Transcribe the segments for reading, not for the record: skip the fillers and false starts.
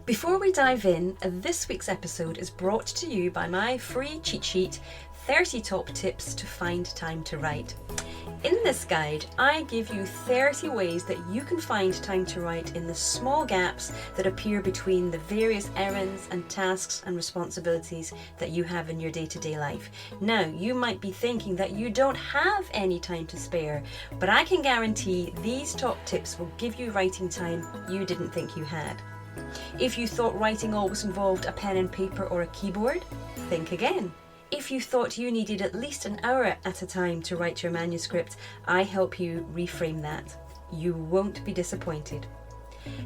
Before we dive in, this week's episode is brought to you by my free cheat sheet, 30 Top Tips to Find Time to Write. In this guide, I give you 30 ways that you can find time to write in the small gaps that appear between the various errands and tasks and responsibilities that you have in your day-to-day life. Now, you might be thinking that you don't have any time to spare, but I can guarantee these top tips will give you writing time you didn't think you had. If you thought writing always involved a pen and paper or a keyboard, think again. If you thought you needed at least an hour at a time to write your manuscript, I help you reframe that. You won't be disappointed.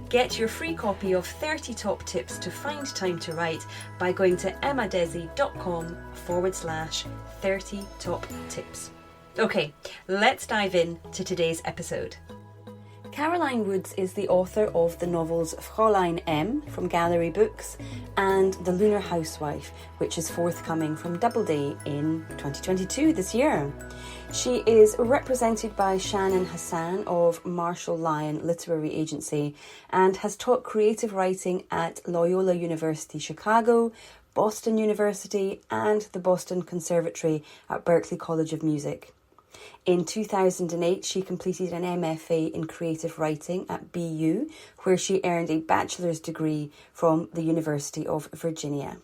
Get your free copy of 30 Top Tips to Find Time to Write by going to emmadesi.com/30 Top Tips. Okay, let's dive in to today's episode. Caroline Woods is the author of the novels Fräulein M from Gallery Books and The Lunar Housewife, which is forthcoming from Doubleday in 2022 this year. She is represented by Shannon Hassan of Marshall Lyon Literary Agency and has taught creative writing at Loyola University Chicago, Boston University and the Boston Conservatory at Berklee College of Music. In 2008, she completed an MFA in creative writing at BU, where she earned a bachelor's degree from the University of Virginia.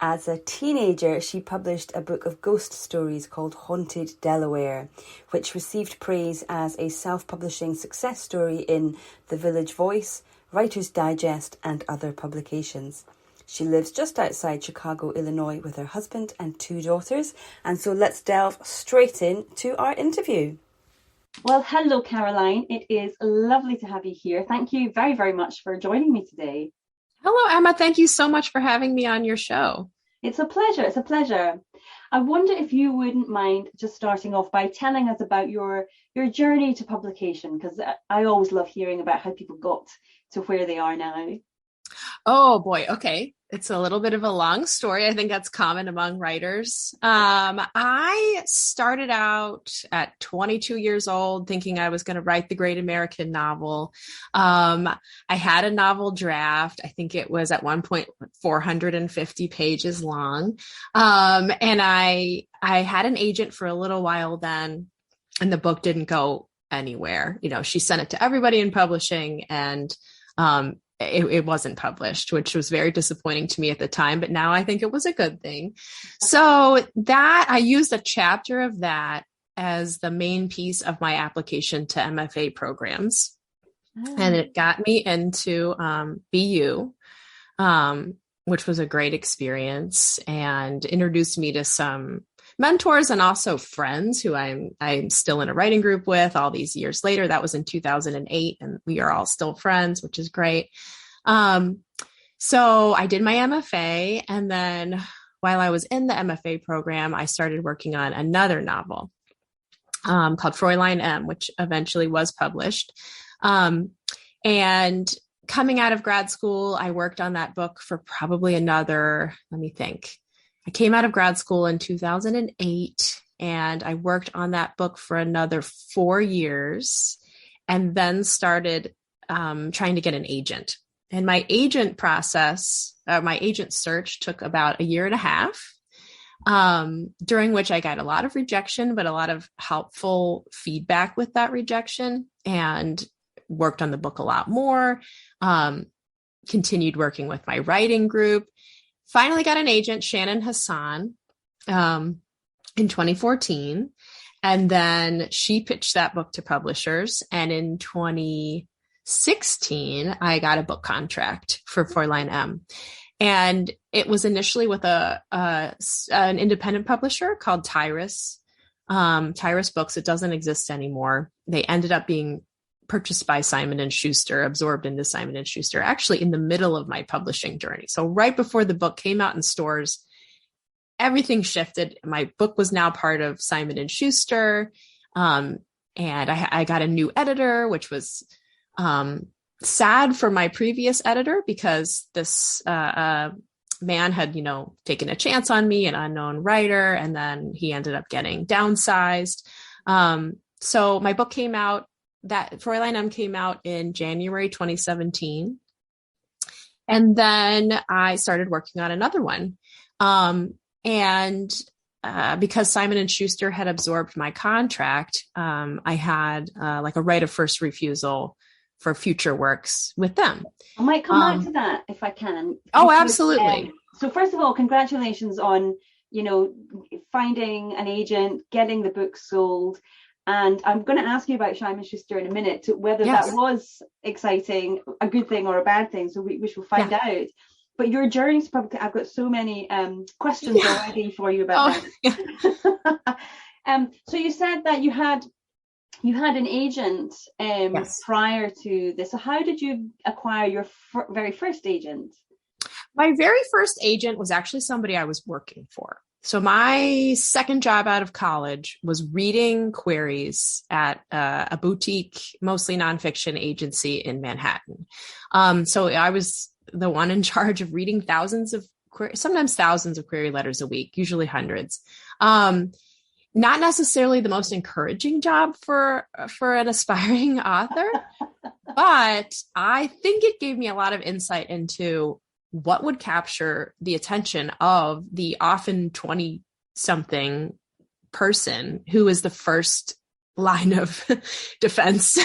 As a teenager, she published a book of ghost stories called Haunted Delaware, which received praise as a self-publishing success story in The Village Voice, Writer's Digest, and other publications. She lives just outside Chicago, Illinois, with her husband and 2 daughters. And so let's delve straight into our interview. Well, hello, Caroline. It is lovely to have you here. Thank you very, very much for joining me today. Hello, Emma. Thank you so much for having me on your show. It's a pleasure. It's a pleasure. I wonder if you wouldn't mind just starting off by telling us about your journey to publication, because I always love hearing about how people got to where they are now. Oh boy. Okay. It's a little bit of a long story. I think that's common among writers. I started out at 22 years old thinking I was going to write the great American novel. I had a novel draft. I think it was at one point 450 pages long. And I had an agent for a little while then, and the book didn't go anywhere. You know, she sent it to everybody in publishing and, it wasn't published, which was very disappointing to me at the time, but now I think it was a good thing. So that I used a chapter of that as the main piece of my application to MFA programs. And it got me into BU, which was a great experience and introduced me to some mentors and also friends who I'm still in a writing group with all these years later. That was in 2008 and we are all still friends, which is great. So I did my MFA, and then while I was in the MFA program, I started working on another novel called Fräulein M, which eventually was published. And coming out of grad school, I worked on that book for probably another, let me think. I came out of grad school in 2008 and I worked on that book for another 4 years and then started trying to get an agent. And my agent process, my agent search took about 1.5 years, during which I got a lot of rejection, but a lot of helpful feedback with that rejection and worked on the book a lot more, continued working with my writing group. Finally got an agent, Shannon Hassan, in 2014. And then she pitched that book to publishers. And in 2016, I got a book contract for Fräulein M. And it was initially with an independent publisher called Tyrus Books. It doesn't exist anymore. They ended up being purchased by Simon & Schuster, absorbed into Simon & Schuster, actually in the middle of my publishing journey. So right before the book came out in stores, everything shifted. My book was now part of Simon & Schuster. And I got a new editor, which was sad for my previous editor because this man had, taken a chance on me, an unknown writer, and then he ended up getting downsized. So my book came out, that Fräulein M came out in January 2017. And then I started working on another one. And because Simon and Schuster had absorbed my contract, I had like a right of first refusal for future works with them. I might come back to that if I can. Oh, absolutely. So first of all, congratulations on, finding an agent, getting the book sold. And I'm going to ask you about Simon Schuster in a minute, whether that was exciting, a good thing or a bad thing. So we shall find out. But your journey to public, I've got so many questions already for you about that. So you said that you had an agent prior to this. So how did you acquire your very first agent? My very first agent was actually somebody I was working for. So my second job out of college was reading queries at a boutique, mostly nonfiction agency in Manhattan. So I was the one in charge of reading sometimes thousands of query letters a week, usually hundreds. Not necessarily the most encouraging job for an aspiring author, but I think it gave me a lot of insight into what would capture the attention of the often 20-something person who is the first line of defense,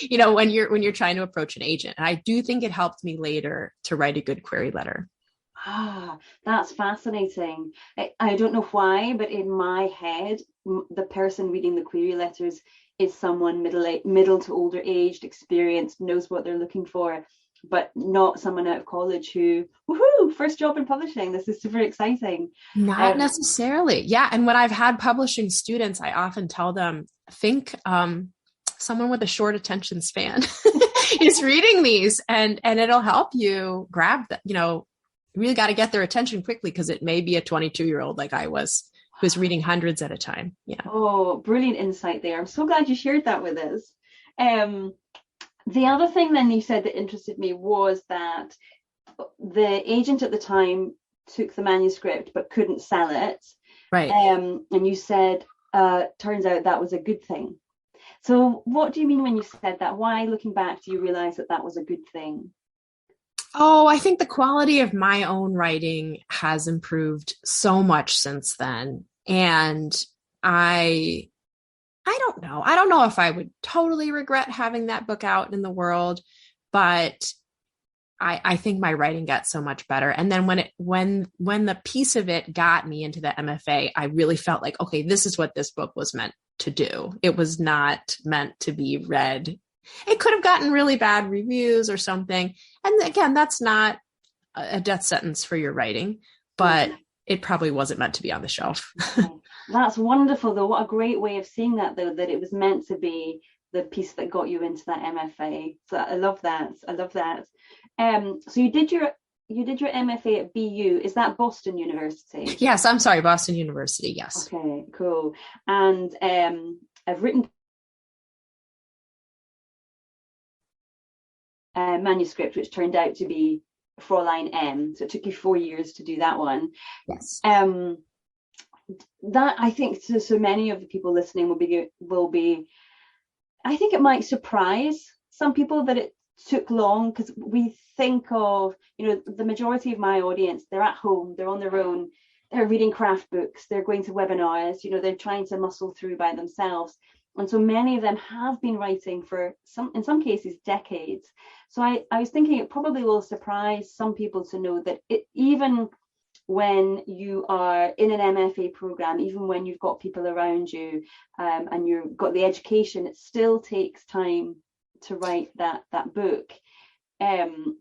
when you're trying to approach an agent. And I do think it helped me later to write a good query letter. That's fascinating. I don't know why, but in my head, the person reading the query letters is someone middle to older aged, experienced, knows what they're looking for, but not someone out of college who, woohoo, first job in publishing. This is super exciting. Not necessarily. Yeah. And when I've had publishing students, I often tell them, think someone with a short attention span is reading these, and it'll help you grab that. You really got to get their attention quickly, because it may be a 22-year-old like I was, who's reading hundreds at a time. Yeah. Oh, brilliant insight there. I'm so glad you shared that with us. The other thing then you said that interested me was that the agent at the time took the manuscript but couldn't sell it. Right. And you said, turns out that was a good thing. So what do you mean when you said that? Why, looking back, do you realize that was a good thing? Oh, I think the quality of my own writing has improved so much since then. And I don't know. I don't know if I would totally regret having that book out in the world, but I think my writing got so much better. And then when the piece of it got me into the MFA, I really felt like, okay, this is what this book was meant to do. It was not meant to be read. It could have gotten really bad reviews or something. And again, that's not a death sentence for your writing, but it probably wasn't meant to be on the shelf. That's wonderful, though. What a great way of seeing that, though, that it was meant to be the piece that got you into that MFA. So I love that. So you did your MFA at BU. Is that Boston University? Yes, I'm sorry, Boston University. Yes. Okay, cool. And I've written a manuscript which turned out to be Fräulein M. So it took you 4 years to do that one. Yes. That, I think, so many of the people listening will be. I think it might surprise some people that it took long, because we think of, the majority of my audience, they're at home, they're on their own, they're reading craft books, they're going to webinars, they're trying to muscle through by themselves. And so many of them have been writing for in some cases, decades. So I was thinking it probably will surprise some people to know that even when you are in an MFA program, even when you've got people around you and you've got the education, it still takes time to write that book. And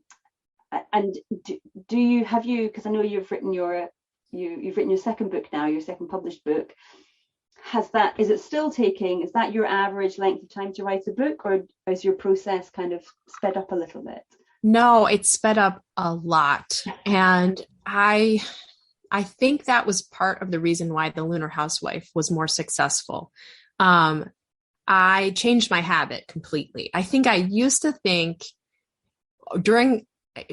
have you, because I know you've written your second book now, your second published book. Is that your average length of time to write a book, or is your process kind of sped up a little bit? No, it's sped up a lot. And I think that was part of the reason why the Lunar Housewife was more successful. I changed my habit completely. I think I used to think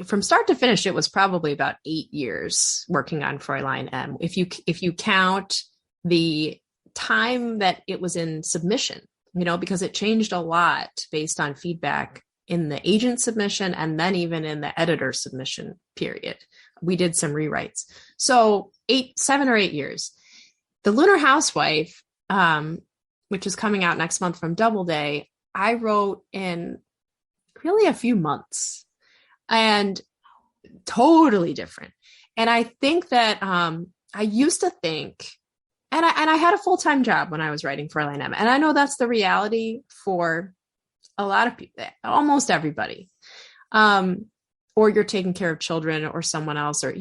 from start to finish, it was probably about 8 years working on Fräulein M. If you count the time that it was in submission, because it changed a lot based on feedback in the agent submission and then even in the editor submission period. We did some rewrites. So 7 or 8 years. The Lunar Housewife, which is coming out next month from Doubleday, I wrote in really a few months and totally different. And I think that I used to think, and I had a full-time job when I was writing for Fräulein M. And I know that's the reality for a lot of people, almost everybody. Or you're taking care of children or someone else, or,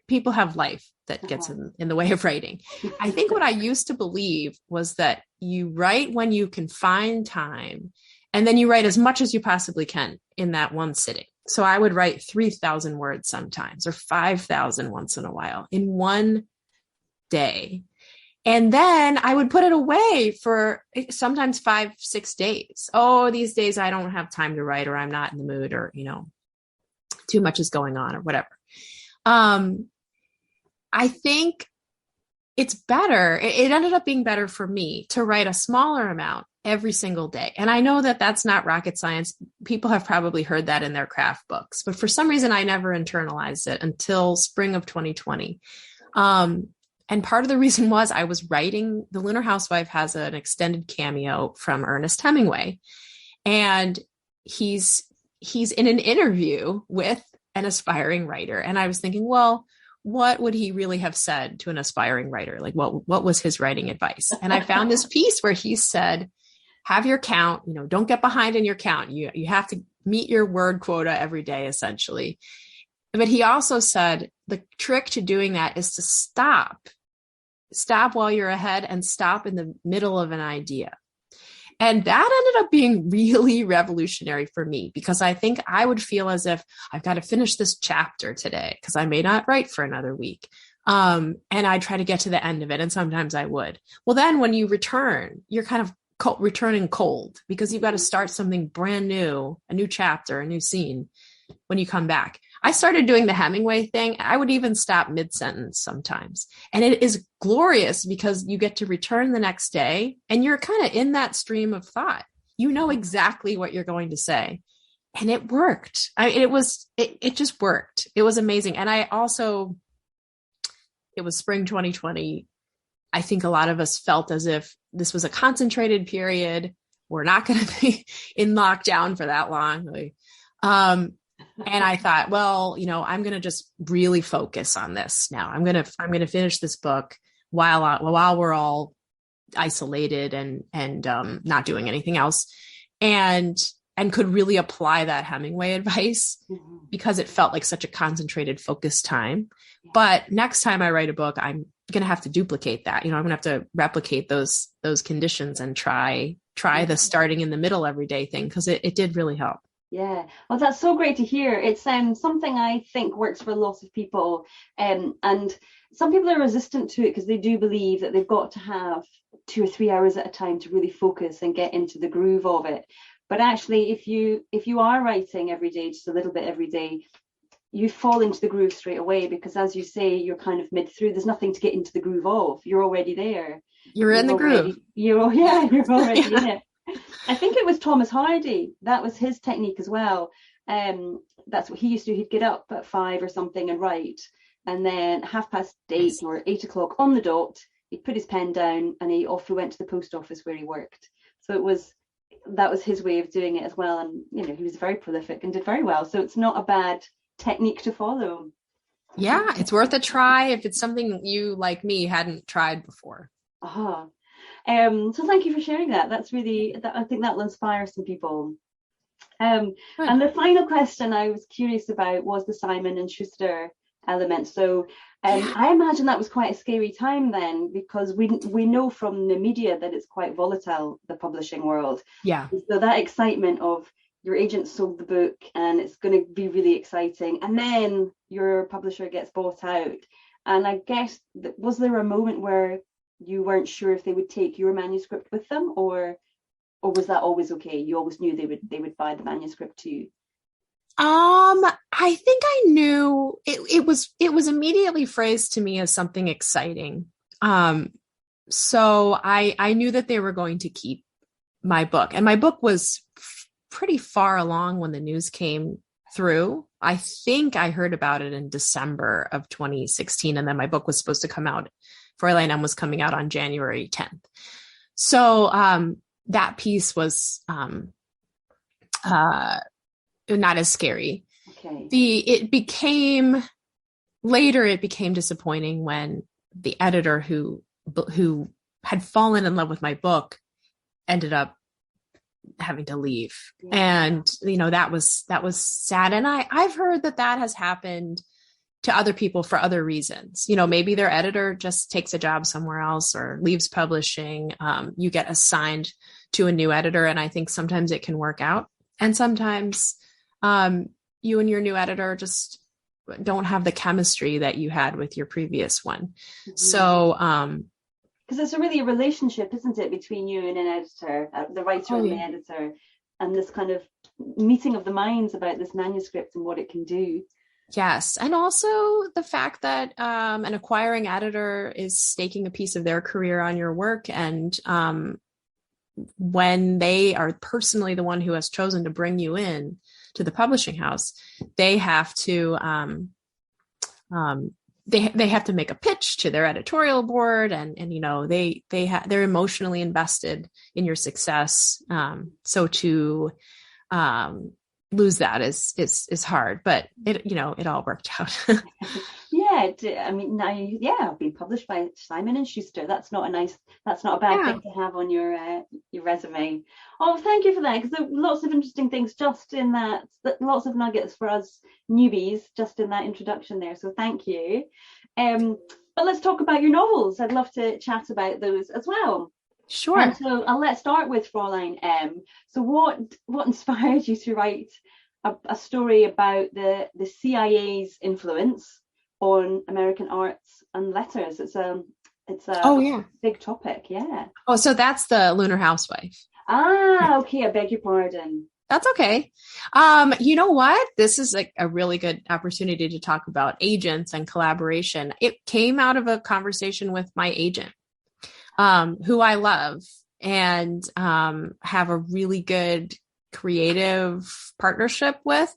people have life that gets in the way of writing. I think what I used to believe was that you write when you can find time, and then you write as much as you possibly can in that one sitting. So I would write 3,000 words sometimes, or 5,000 once in a while in one day. And then I would put it away for sometimes 5-6 days. Oh, these days I don't have time to write, or I'm not in the mood, or, too much is going on, or whatever. I think it's better. It ended up being better for me to write a smaller amount every single day. And I know that that's not rocket science. People have probably heard that in their craft books, but for some reason I never internalized it until spring of 2020. And part of the reason was I was writing, The Lunar Housewife has an extended cameo from Ernest Hemingway. And he's in an interview with an aspiring writer. And I was thinking, well, what would he really have said to an aspiring writer? Like, what was his writing advice? And I found this piece where he said, have your count, don't get behind in your count. You have to meet your word quota every day, essentially. But he also said the trick to doing that is to stop while you're ahead and stop in the middle of an idea. And that ended up being really revolutionary for me, because I think I would feel as if I've got to finish this chapter today because I may not write for another week. And I try to get to the end of it. And sometimes I would. Well, then when you return, you're kind of returning cold, because you've got to start something brand new, a new chapter, a new scene when you come back. I started doing the Hemingway thing. I would even stop mid-sentence sometimes. And it is glorious because you get to return the next day and you're kind of in that stream of thought. You know exactly what you're going to say. And it worked. It just worked. It was amazing. And it was spring 2020. I think a lot of us felt as if this was a concentrated period. We're not going to be in lockdown for that long. And I thought, well, I'm going to just really focus on this now. I'm going to finish this book while we're all isolated and not doing anything else, and could really apply that Hemingway advice, because it felt like such a concentrated, focused time. But next time I write a book, I'm going to have to duplicate that. I'm going to have to replicate those conditions and try the starting in the middle every day thing, because it did really help. Yeah, well, that's so great to hear. It's something I think works for a lot of people, and some people are resistant to it because they do believe that they've got to have 2 or 3 hours at a time to really focus and get into the groove of it. But actually, if you are writing every day, just a little bit every day, you fall into the groove straight away, because, as you say, you're kind of mid through. There's nothing to get into the groove of. You're already there. You're in the groove. You're already in it. I think it was Thomas Hardy. That was his technique as well. That's what he used to do. He'd get up at 5 or something and write, and then 8:30 or 8 o'clock on the dot, he'd put his pen down and he went to the post office where he worked. So that was his way of doing it as well. And he was very prolific and did very well. So it's not a bad technique to follow. Yeah, it's worth a try if it's something you, like me, hadn't tried before. So thank you for sharing that. That's really, I think that will inspire some people. And the final question I was curious about was the Simon and Schuster element. So I imagine that was quite a scary time then, because we know from the media that it's quite volatile, the publishing world. Yeah. So that excitement of your agent sold the book and it's going to be really exciting, and then your publisher gets bought out. And I guess, was there a moment where you weren't sure if they would take your manuscript with them, or was that always okay? You always knew they would buy the manuscript too? I think I knew it was immediately phrased to me as something exciting. So I knew that they were going to keep my book, and my book was pretty far along when the news came through. I think I heard about it in December of 2016. And then my book was supposed to come out. Fräulein M was coming out on January 10th. So that piece was not as scary. Okay. It became disappointing when the editor who had fallen in love with my book ended up having to leave. Yeah. And, that was sad. And I've heard that has happened to other people for other reasons. Maybe their editor just takes a job somewhere else or leaves publishing. You get assigned to a new editor. And I think sometimes it can work out. And sometimes you and your new editor just don't have the chemistry that you had with your previous one. Mm-hmm. So, because it's really a relationship, isn't it, between you and an editor, the writer and the editor, and this kind of meeting of the minds about this manuscript and what it can do. Yes. And also the fact that an acquiring editor is staking a piece of their career on your work. And when they are personally the one who has chosen to bring you in to the publishing house, they have to they have to make a pitch to their editorial board, and they're emotionally invested in your success. So to lose that is hard, but it all worked out. I mean, now, I've been published by Simon and Schuster. That's not a bad thing to have on your resume. Oh, thank you for that, because there are lots of interesting things just in that, lots of nuggets for us newbies just in that introduction there. So thank you. But let's talk about your novels. I'd love to chat about those as well. Sure. And so let's start with Fräulein M. So what inspired you to write a story about the CIA's influence on American arts and letters? It's a big topic. Yeah. Oh, so that's the Lunar Housewife. Okay. I beg your pardon. That's okay. You know what? This is a really good opportunity to talk about agents and collaboration. It came out of a conversation with my agent, who I love and have a really good creative partnership with.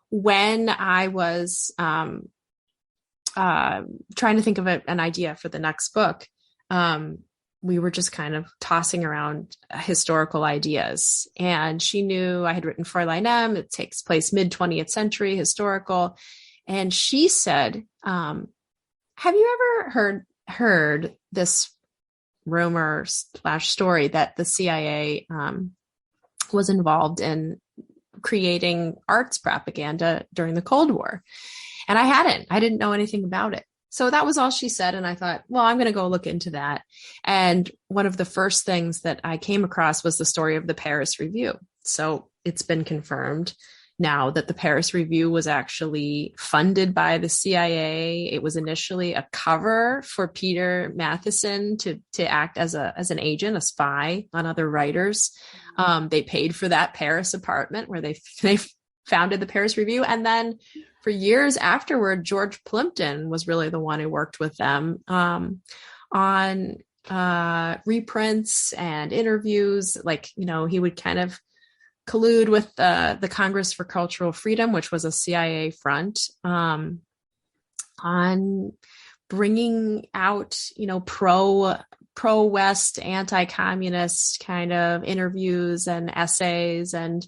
When I was trying to think of an idea for the next book, we were just kind of tossing around historical ideas. And she knew I had written Fräulein M. It takes place mid-20th century, historical. And she said, have you ever heard this rumor / story that the CIA was involved in creating arts propaganda during the Cold War? And I didn't know anything about it. So that was all she said. And I thought, well, I'm going to go look into that. And one of the first things that I came across was the story of the Paris Review. So it's been confirmed now that the Paris Review was actually funded by the CIA. It was initially a cover for Peter Matheson to act as an agent, a spy on other writers. They paid for that Paris apartment where they founded the Paris Review. And then for years afterward, George Plimpton was really the one who worked with them on reprints and interviews. He would kind of collude with the Congress for Cultural Freedom, which was a CIA front, on bringing out, pro-West, anti-communist kind of interviews and essays, and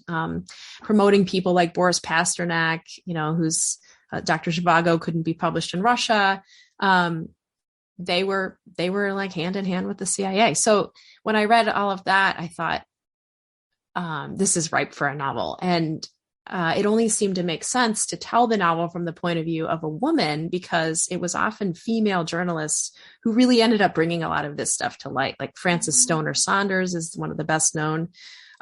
promoting people like Boris Pasternak, who's Dr. Zhivago couldn't be published in Russia. They were like hand in hand with the CIA. So when I read all of that, I thought, this is ripe for a novel. And it only seemed to make sense to tell the novel from the point of view of a woman, because it was often female journalists who really ended up bringing a lot of this stuff to light. Like Frances Stoner Saunders is one of the best known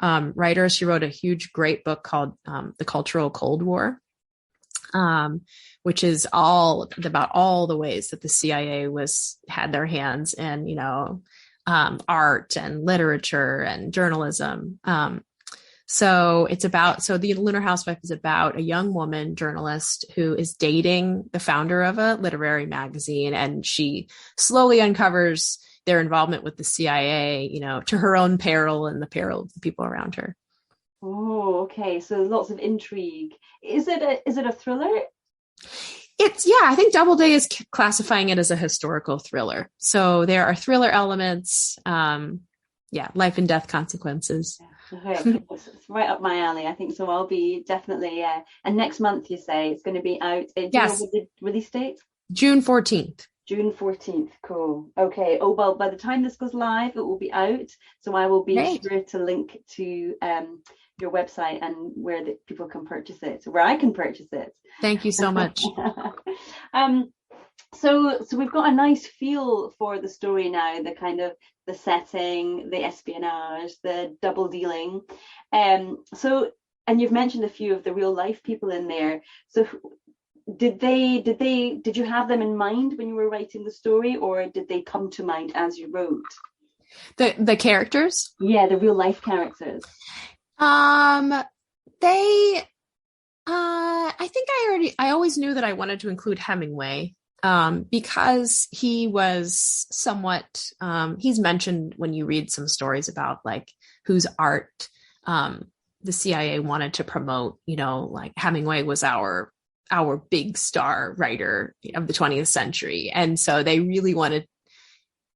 writers. She wrote a great book called The Cultural Cold War, which is all about all the ways that the CIA had their hands in, art and literature and journalism. So the Lunar Housewife is about a young woman journalist who is dating the founder of a literary magazine, and she slowly uncovers their involvement with the CIA, to her own peril and the peril of the people around her. Oh, okay. So lots of intrigue. Is it a thriller? I think Doubleday is classifying it as a historical thriller. So there are thriller elements, life and death consequences. Okay, it's right up my alley. I think so. I'll be definitely, yeah. And next month, you say it's going to be out. Do you know Yes, what the release date? June 14th. June 14th. Cool. Okay. Oh, well, by the time this goes live, it will be out. So I will be Great. sure to link to your website and where people can purchase it, where I can purchase it. Thank you so much. um, so we've got a nice feel for the story now, the kind of the setting, the espionage, the double dealing. And you've mentioned a few of the real life people in there. So did you have them in mind when you were writing the story, or did they come to mind as you wrote? The characters? Yeah, the real life characters. They I think I always knew that I wanted to include Hemingway. Because he was somewhat, he's mentioned when you read some stories about like whose art the CIA wanted to promote, like Hemingway was our big star writer of the 20th century. And so they really wanted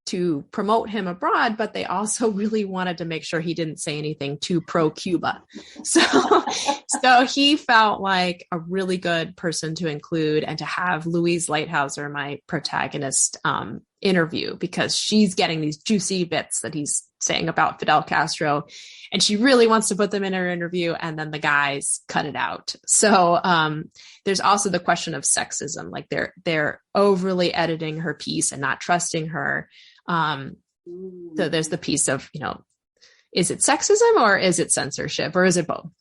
to promote him abroad, but they also really wanted to make sure he didn't say anything too pro-Cuba. So he felt like a really good person to include and to have Louise Lighthouser, my protagonist, interview, because she's getting these juicy bits that he's saying about Fidel Castro, and she really wants to put them in her interview, and then the guys cut it out. So there's also the question of sexism, like they're overly editing her piece and not trusting her. So there's the piece of, is it sexism or is it censorship or is it both?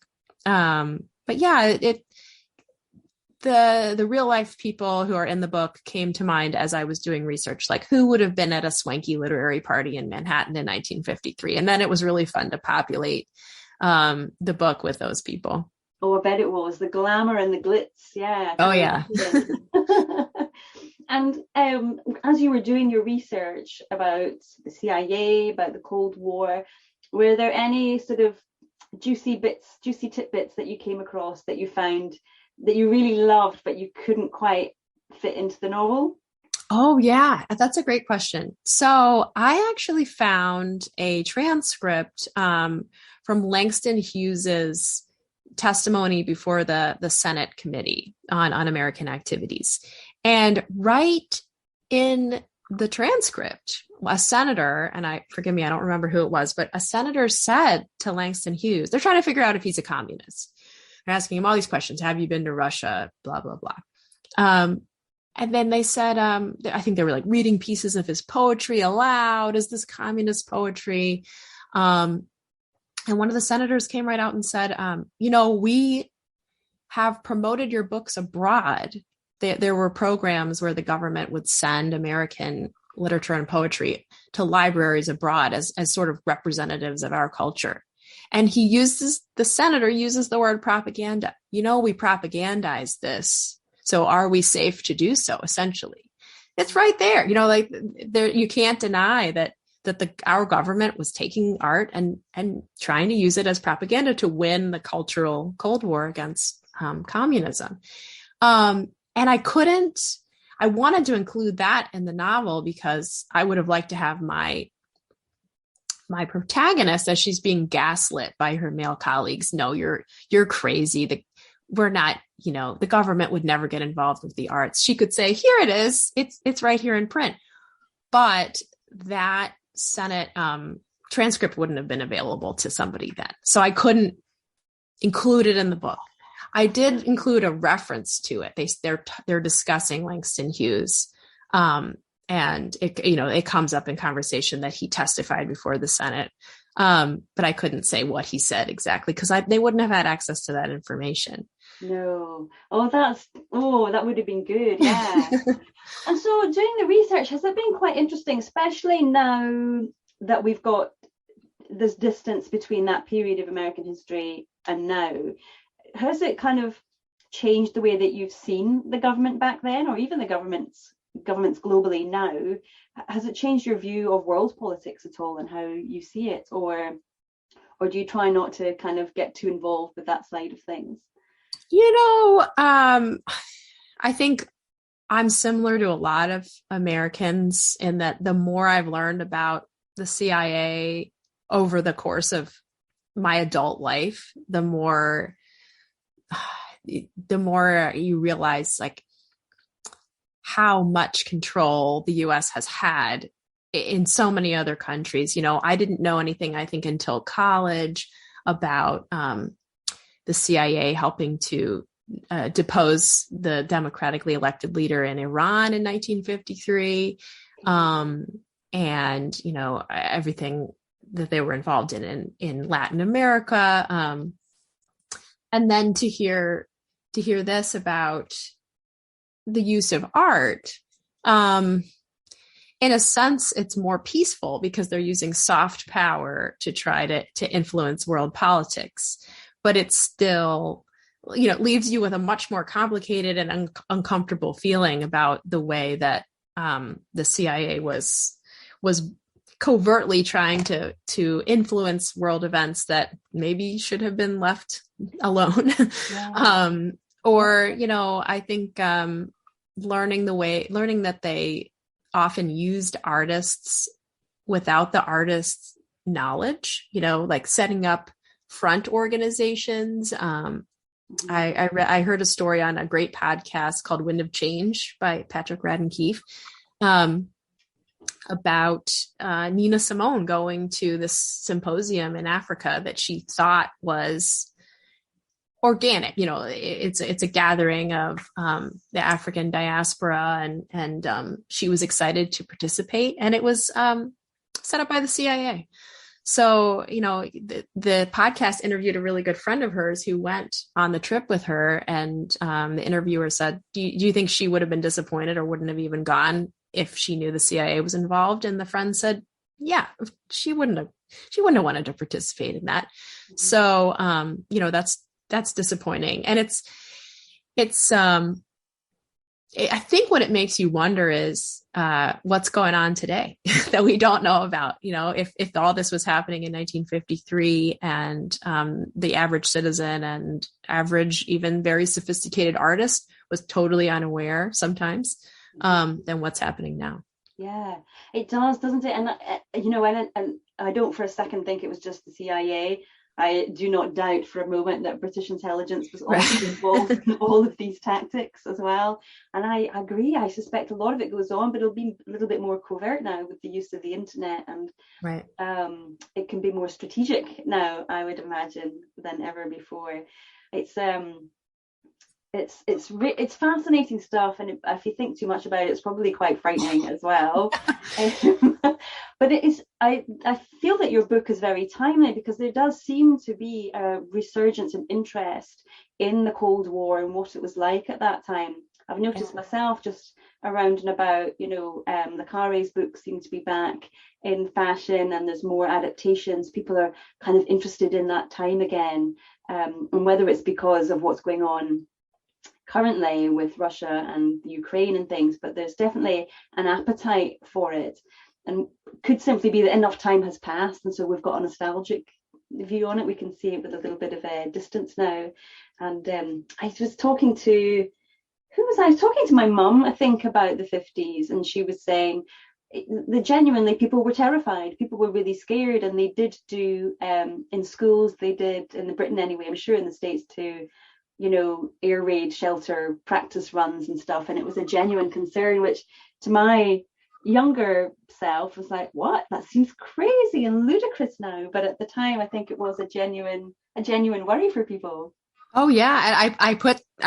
But yeah, the real life people who are in the book came to mind as I was doing research, like who would have been at a swanky literary party in Manhattan in 1953. And then it was really fun to populate the book with those people. Oh, I bet it was the glamour and the glitz. Yeah. Oh, yeah. And as you were doing your research about the CIA, about the Cold War, were there any sort of juicy tidbits that you came across that you found that you really loved, but you couldn't quite fit into the novel? Oh, yeah, that's a great question. So I actually found a transcript from Langston Hughes's testimony before the Senate Committee on Un-American Activities. And right in the transcript, a senator, and forgive me, I don't remember who it was, but a senator said to Langston Hughes, they're trying to figure out if he's a communist. They're asking him all these questions. Have you been to Russia? Blah, blah, blah. And then they said, I think they were like reading pieces of his poetry aloud. Is this communist poetry? And one of the senators came right out and said, we have promoted your books abroad. There were programs where the government would send American literature and poetry to libraries abroad as sort of representatives of our culture. And the senator uses the word propaganda. We propagandize this. So are we safe to do so? Essentially, it's right there. You can't deny that our government was taking art and trying to use it as propaganda to win the cultural Cold War against communism. And I wanted to include that in the novel because I would have liked to have my protagonist, as she's being gaslit by her male colleagues. No, you're crazy. We're not, the government would never get involved with the arts. She could say, here it is. It's right here in print. But that Senate transcript wouldn't have been available to somebody then. So I couldn't include it in the book. I did include a reference to it. They're discussing Langston Hughes. And it comes up in conversation that he testified before the Senate. But I couldn't say what he said exactly because they wouldn't have had access to that information. No. That would have been good. Yeah. And so doing the research, has it been quite interesting, especially now that we've got this distance between that period of American history and now? Has it kind of changed the way that you've seen the government back then, or even the governments globally now? Has it changed your view of world politics at all and how you see it, or or do you try not to kind of get too involved with that side of things? I think I'm similar to a lot of Americans in that the more I've learned about the CIA over the course of my adult life, the more you realize like how much control the US has had in so many other countries. I didn't know anything, I think, until college about the CIA helping to depose the democratically elected leader in Iran in 1953. And, everything that they were involved in Latin America. And then to hear this about the use of art, in a sense, it's more peaceful because they're using soft power to try to influence world politics, but it's still, leaves you with a much more complicated and uncomfortable feeling about the way that the CIA was covertly trying to influence world events that maybe should have been left alone. Yeah. I think learning that they often used artists without the artists' knowledge, like setting up front organizations. I heard a story on a great podcast called Wind of Change by Patrick Radden Keefe, about Nina Simone going to this symposium in Africa that she thought was organic. It's a gathering of the African diaspora, and she was excited to participate, and it was set up by the CIA. So, the podcast interviewed a really good friend of hers who went on the trip with her, and the interviewer said, do you think she would have been disappointed or wouldn't have even gone if she knew the CIA was involved? And the friend said, yeah, she wouldn't have wanted to participate in that. Mm-hmm. So, that's disappointing. And I think what it makes you wonder is what's going on today that we don't know about. If all this was happening in 1953 and the average citizen and average, even very sophisticated artist was totally unaware sometimes, then what's happening now? Yeah, it does, doesn't it? And and I don't for a second think it was just the CIA. I do not doubt for a moment that British intelligence was also involved in all of these tactics as well. And I agree. I suspect a lot of it goes on, but it'll be a little bit more covert now with the use of the internet, and it can be more strategic now, I would imagine, than ever before. It's fascinating stuff, and if you think too much about it, it's probably quite frightening as well. But it is. I feel that your book is very timely because there does seem to be a resurgence in interest in the Cold War and what it was like at that time. I've noticed myself just around and about, the Carre's books seem to be back in fashion, and there's more adaptations. People are kind of interested in that time again, and whether it's because of what's going on currently with Russia and Ukraine and things, but there's definitely an appetite for it, and could simply be that enough time has passed, and so we've got a nostalgic view on it. We can see it with a little bit of a distance now. And I was talking to my mum, I think, about the 50s, and she was saying genuinely people were terrified. People were really scared, and they did do in schools, they did in Britain anyway, I'm sure in the States too, air raid shelter practice runs and stuff, and it was a genuine concern, which to my younger self was like, what, that seems crazy and ludicrous now, but at the time I think it was a genuine worry for people. Oh yeah, and I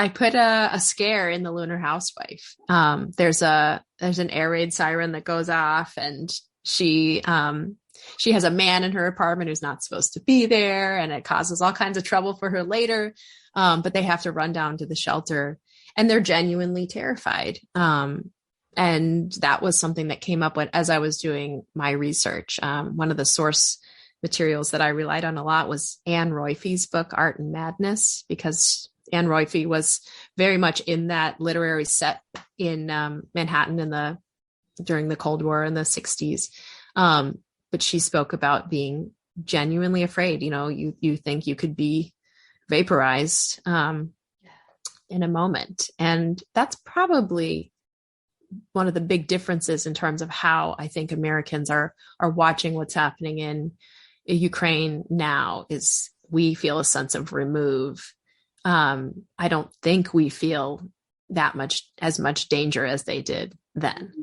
put a scare in the Lunar Housewife. There's an air raid siren that goes off, and she has a man in her apartment who's not supposed to be there, and it causes all kinds of trouble for her later. But they have to run down to the shelter, and they're genuinely terrified. And that was something that came up as I was doing my research. One of the source materials that I relied on a lot was Anne Roife's book, Art and Madness, because Anne Roife was very much in that literary set in Manhattan during the Cold War in the 60s. But she spoke about being genuinely afraid. You think you could be vaporized in a moment. And that's probably one of the big differences in terms of how I think Americans are watching what's happening in Ukraine now. Is we feel a sense of remove. I don't think we feel as much danger as they did then.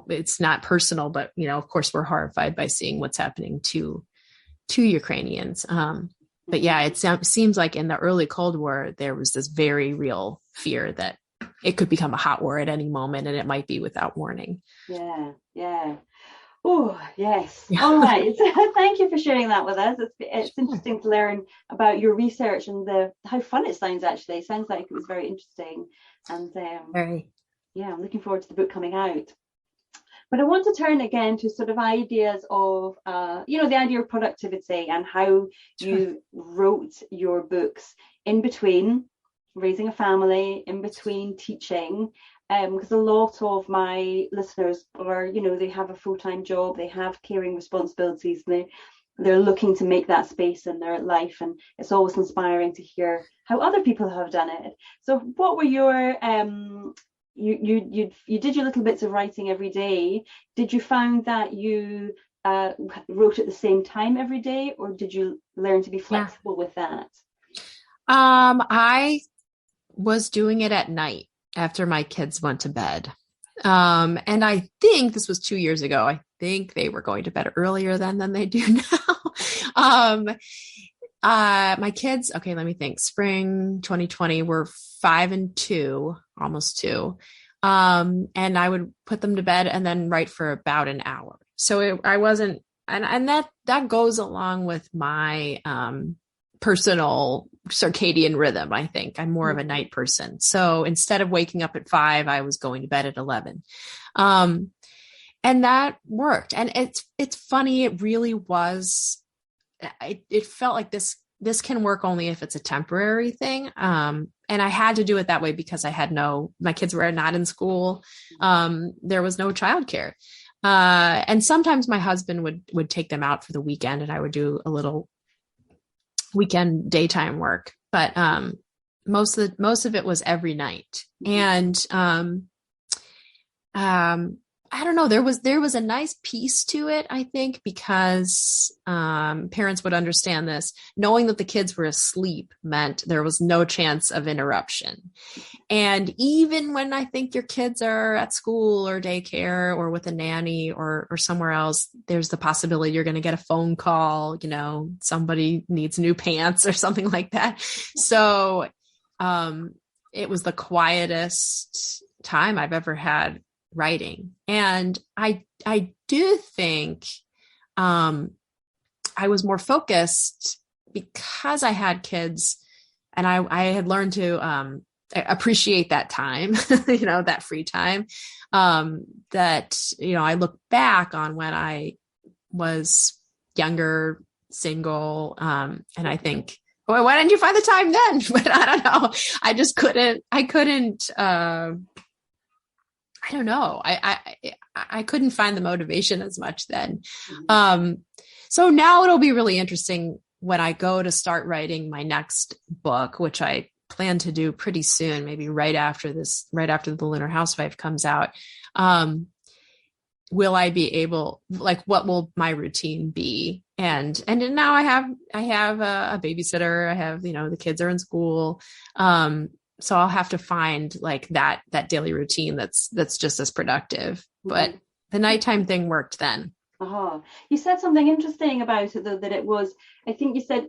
It's not personal, but of course we're horrified by seeing what's happening to Ukrainians. But yeah, it seems like in the early Cold War, there was this very real fear that it could become a hot war at any moment, and it might be without warning. Yeah. Oh, yes. All right. Thank you for sharing that with us. It's interesting to learn about your research and how fun it sounds, actually. It sounds like it was very interesting. And I'm looking forward to the book coming out. But I want to turn again to sort of ideas of, the idea of productivity and how you wrote your books in between raising a family, in between teaching, because a lot of my listeners are, they have a full-time job, they have caring responsibilities, and they're looking to make that space in their life, and it's always inspiring to hear how other people have done it. So what were your you did your little bits of writing every day. Did you find that you wrote at the same time every day, or did you learn to be flexible with that? I was doing it at night after my kids went to bed. And I think this was 2 years ago. I think they were going to bed earlier than they do now. My kids, okay, let me think. Spring 2020 were 5 and 2, almost 2. And I would put them to bed and then write for about an hour. So I wasn't, and that goes along with my personal circadian rhythm. I think I'm more of a night person. So instead of waking up at 5, I was going to bed at 11. And that worked. And it's funny. It really was, it felt like this can work only if it's a temporary thing. And I had to do it that way because my kids were not in school. There was no childcare. And sometimes my husband would take them out for the weekend, and I would do a little weekend daytime work. But most of it was every night. And I don't know, there was a nice piece to it, I think, because parents would understand this. Knowing that the kids were asleep meant there was no chance of interruption. And even when I think your kids are at school or daycare or with a nanny or somewhere else, there's the possibility you're going to get a phone call, somebody needs new pants or something like that. So it was the quietest time I've ever had writing. And I do think I was more focused because I had kids, and I had learned to appreciate that time, that free time, that, I look back on when I was younger, single, and I think, well, why didn't you find the time then? But I don't know. I just couldn't, I don't know. I couldn't find the motivation as much then. So now it'll be really interesting when I go to start writing my next book, which I plan to do pretty soon, maybe right after the Lunar Housewife comes out. Will I be able, what will my routine be? And now I have a babysitter. I have, the kids are in school. So I'll have to find that daily routine that's just as productive. But the nighttime thing worked then. You said something interesting about it, though, that it was, I think you said,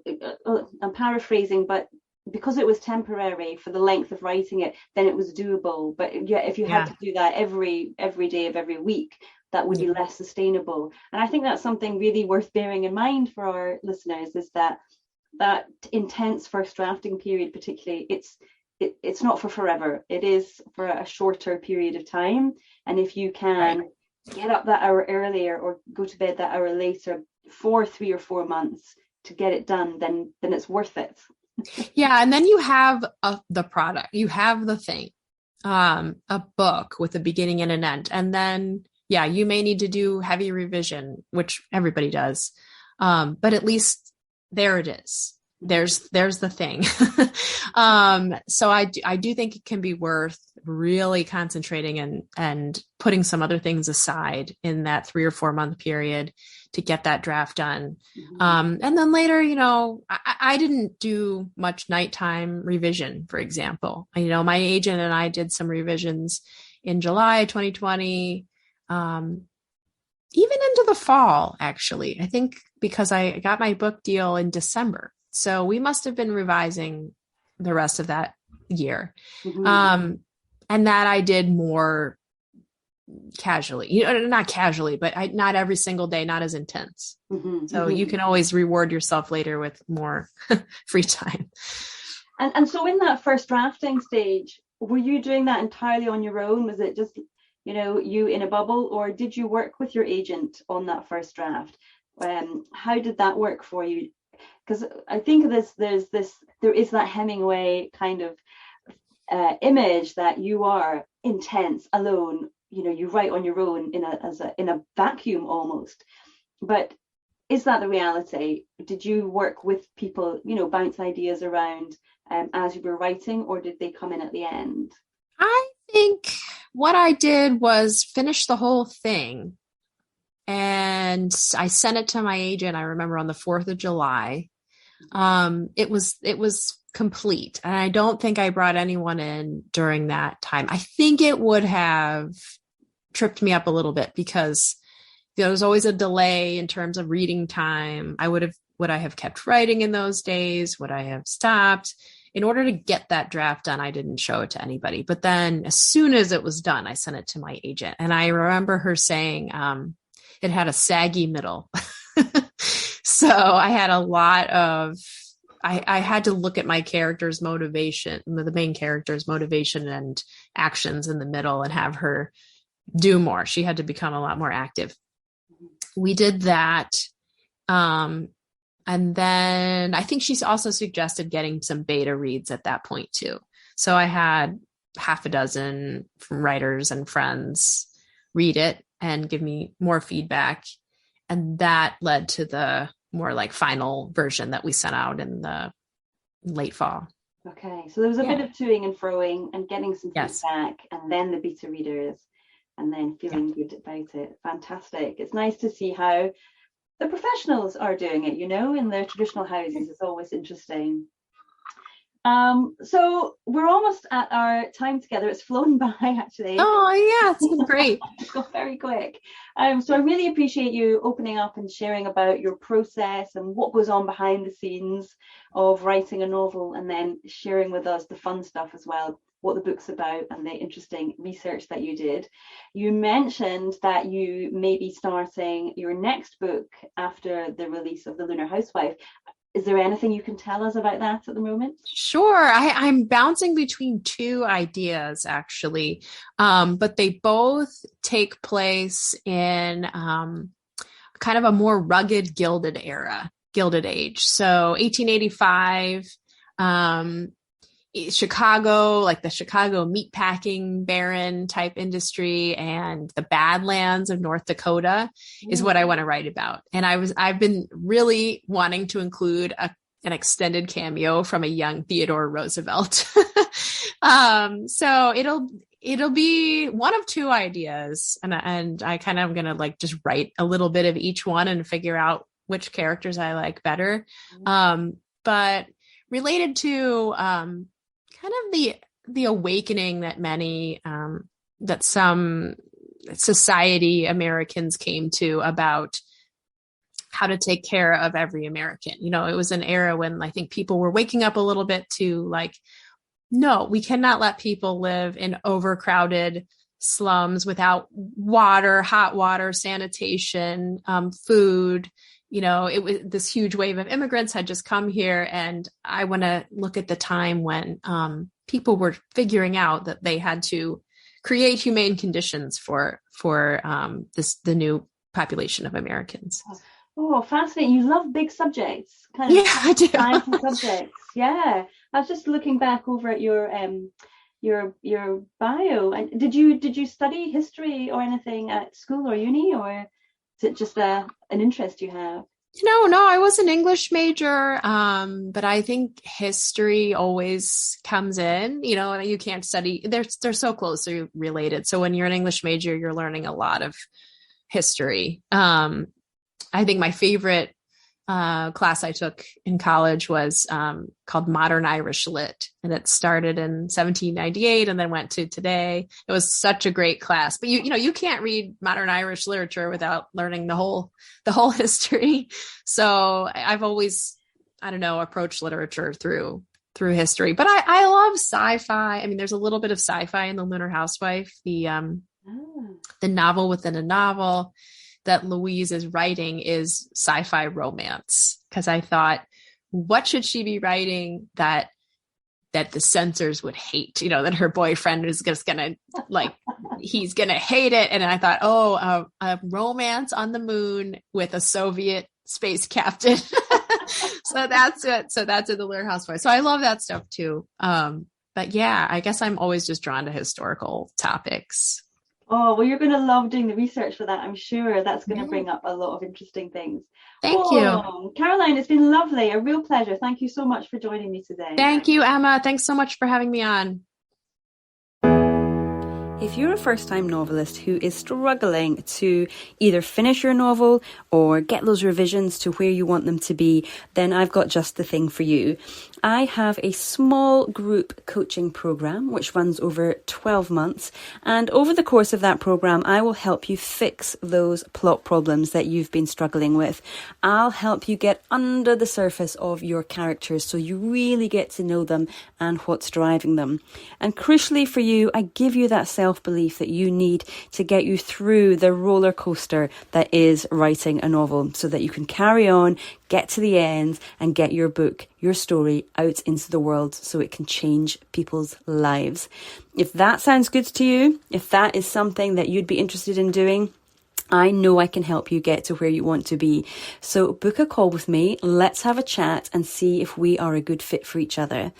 I'm paraphrasing, but because it was temporary for the length of writing it, then it was doable. But yeah, if you had to do that every day of every week, that would be less sustainable. And I think that's something really worth bearing in mind for our listeners, is that intense first drafting period, particularly, it's not for forever. It is for a shorter period of time. And if you can get up that hour earlier or go to bed that hour later for 3 or 4 months to get it done, then it's worth it. Yeah. And then you have the product, you have the thing, a book with a beginning and an end. And then, you may need to do heavy revision, which everybody does. But at least there it is. There's the thing. So I do think it can be worth really concentrating and putting some other things aside in that 3 or 4 month period to get that draft done. And then later, I didn't do much nighttime revision, for example. My agent and I did some revisions in July 2020, even into the fall, actually. I think because I got my book deal in December. So we must have been revising the rest of that year. And that I did more casually, not casually, but not every single day, not as intense. So you can always reward yourself later with more free time. And so in that first drafting stage, were you doing that entirely on your own? Was it just, you in a bubble, or did you work with your agent on that first draft? How did that work for you? Because I think there is that Hemingway kind of image that you are intense, alone. You write on your own in a vacuum almost. But is that the reality? Did you work with people, bounce ideas around as you were writing, or did they come in at the end? I think what I did was finish the whole thing. And I sent it to my agent, I remember, on the 4th of July. It was complete. And I don't think I brought anyone in during that time. I think it would have tripped me up a little bit because there was always a delay in terms of reading time. Would I have kept writing in those days? Would I have stopped? In order to get that draft done, I didn't show it to anybody. But then as soon as it was done, I sent it to my agent. And I remember her saying, it had a saggy middle. So I had a lot of, I had to look at my character's motivation, the main character's motivation and actions in the middle, and have her do more. She had to become a lot more active. We did that. And then I think she's also suggested getting some beta reads at that point too. So I had half a dozen writers and friends read it and give me more feedback. And that led to the more like final version that we sent out in the late fall. Okay. So there was a bit of toing and froing and getting some feedback, and then the beta readers, and then feeling good about it. Fantastic. It's nice to see how the professionals are doing it, in their traditional houses. It's always interesting. So we're almost at our time together. It's flown by, actually. Oh yeah, it's been great. It's gone very quick. So I really appreciate you opening up and sharing about your process and what goes on behind the scenes of writing a novel, and then sharing with us the fun stuff as well, what the book's about and the interesting research that you did. You mentioned that you may be starting your next book after the release of The Lunar Housewife. Is there anything you can tell us about that at the moment? Sure. I'm bouncing between 2 ideas, actually, but they both take place in kind of a more rugged Gilded Age. So 1885, Chicago, like the Chicago meatpacking baron type industry, and the Badlands of North Dakota is what I want to write about. And I've been really wanting to include an extended cameo from a young Theodore Roosevelt. So it'll be one of 2 ideas, and I kind of going to like just write a little bit of each one and figure out which characters I like better. But related to kind of the awakening that that some society Americans came to about how to take care of every American. It was an era when I think people were waking up a little bit to like, no, we cannot let people live in overcrowded slums without water, hot water, sanitation, food. It was this huge wave of immigrants had just come here. And I want to look at the time when people were figuring out that they had to create humane conditions for the new population of Americans. Oh, fascinating. You love big subjects. I do. Science subjects. Yeah. I was just looking back over at your bio. And did you study history or anything at school or uni, or is it just an interest you have? No, I was an English major, but I think history always comes in. You can't study. They're so closely related. So when you're an English major, you're learning a lot of history. I think my favorite class I took in college was called Modern Irish Lit, and it started in 1798 and then went to today. It was such a great class, but you can't read modern Irish literature without learning the whole history. So I've always, I don't know, approached literature through history. But I love sci-fi. I mean, there's a little bit of sci-fi in the Lunar Housewife, the novel within a novel that Louise is writing is sci-fi romance, because I thought, what should she be writing that the censors would hate? That her boyfriend is just gonna he's gonna hate it. And I thought, a romance on the moon with a Soviet space captain. So that's it. So that's in the Lunar Housewife. So I love that stuff too. But yeah, I guess I'm always just drawn to historical topics. Oh, well, you're going to love doing the research for that. I'm sure that's going to bring up a lot of interesting things. Thank you. Caroline, it's been lovely. A real pleasure. Thank you so much for joining me today. Thank you, Emma. Thanks so much for having me on. If you're a first-time novelist who is struggling to either finish your novel or get those revisions to where you want them to be, then I've got just the thing for you. I have a small group coaching program which runs over 12 months, and over the course of that program I will help you fix those plot problems that you've been struggling with. I'll help you get under the surface of your characters so you really get to know them and what's driving them. And crucially for you, I give you that self-belief that you need to get you through the roller coaster that is writing a novel, so that you can carry on, get to the end, and get your book, your story out into the world so it can change people's lives. If that sounds good to you, if that is something that you'd be interested in doing, I know I can help you get to where you want to be. So book a call with me. Let's have a chat and see if we are a good fit for each other.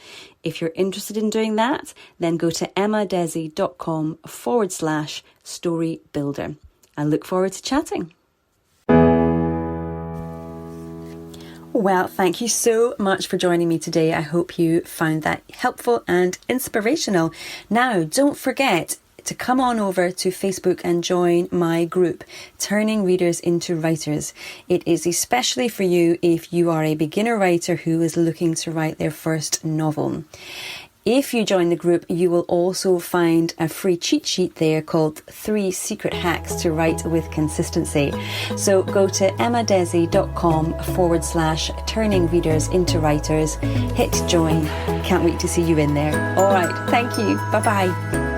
If you're interested in doing that, then go to emmadesi.com/story builder. I look forward to chatting. Well, thank you so much for joining me today. I hope you found that helpful and inspirational. Now, don't forget to come on over to Facebook and join my group, Turning Readers into Writers. It is especially for you if you are a beginner writer who is looking to write their first novel. If you join the group, you will also find a free cheat sheet there called 3 Secret Hacks to Write with Consistency. So go to emmadesi.com/turning readers into writers. Hit join. Can't wait to see you in there. All right. Thank you. Bye-bye.